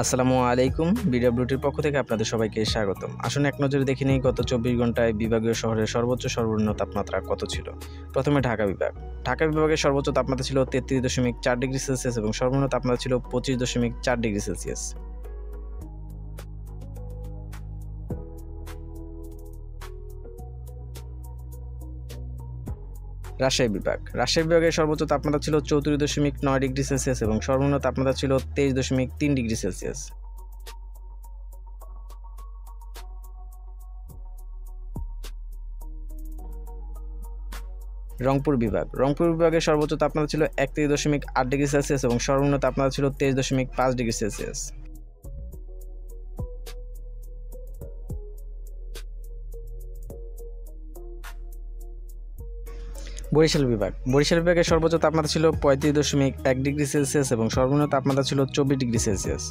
আসসালামু আলাইকুম। বিডব্লিউটির পক্ষ থেকে আপনাদের সবাইকে স্বাগতম। আসুন এক নজরে দেখে নিই গত 24 ঘন্টায় বিভাগীয় শহরের সর্বোচ্চ সর্বনিম্ন তাপমাত্রা কত ছিল। প্রথমে ঢাকা বিভাগ। ঢাকা বিভাগের সর্বোচ্চ তাপমাত্রা ছিল 33.4 ডিগ্রি সেলসিয়াস এবং সর্বনিম্ন তাপমাত্রা ছিল 25.4 ডিগ্রি সেলসিয়াস। রাজশাহী বিভাগ। রাজশাহী বিভাগের সর্বোচ্চ তাপমাত্রা ছিল 34.9 ডিগ্রি সেলসিয়াস এবং সর্বনিম্ন তাপমাত্রা ছিল 23.3 ডিগ্রি সেলসিয়াস। রংপুর বিভাগ। রংপুর বিভাগের সর্বোচ্চ তাপমাত্রা ছিল 31.8 ডিগ্রি সেলসিয়াস এবং সর্বনিম্ন তাপমাত্রা ছিল 23.5 ডিগ্রি সেলসিয়াস। বরিশাল বিভাগ। বরিশাল বিভাগের সর্বোচ্চ তাপমাত্রা ছিল 35.1 ডিগ্রি সেলসিয়াস এবং সর্বনিম্ন তাপমাত্রা ছিল 24 ডিগ্রি সেলসিয়াস।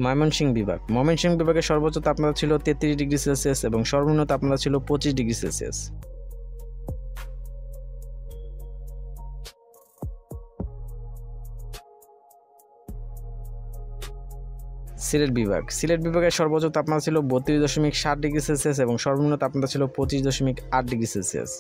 ময়মনসিংহ বিভাগ। ময়মনসিংহ বিভাগের সর্বোচ্চ তাপমাত্রা ছিল 33 ডিগ্রি সেলসিয়াস এবং সর্বনিম্ন তাপমাত্রা ছিল 25 ডিগ্রি সেলসিয়াস। সিলেট বিভাগ। সিলেট বিভাগের সর্বোচ্চ তাপমাত্রা ছিল 32.7 ডিগ্রি সেলসিয়াস এবং সর্বনিম্ন তাপমাত্রা ছিল 25.8 ডিগ্রি সেলসিয়াস।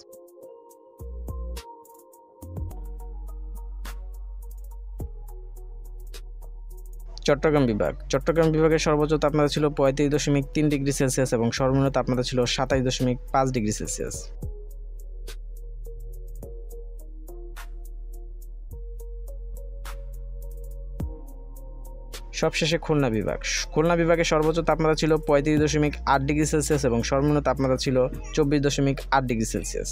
চট্টগ্রাম বিভাগ। চট্টগ্রাম বিভাগের সর্বোচ্চ তাপমাত্রা ছিল 35.3 ডিগ্রি সেলসিয়াস এবং সর্বনিম্ন তাপমাত্রা ছিল 27.5 ডিগ্রি সেলসিয়াস। সবশেষে খুলনা বিভাগ। খুলনা বিভাগের সর্বোচ্চ তাপমাত্রা ছিল 35.8 ডিগ্রি সেলসিয়াস এবং সর্বনিম্ন তাপমাত্রা ছিল 24.8 ডিগ্রি সেলসিয়াস।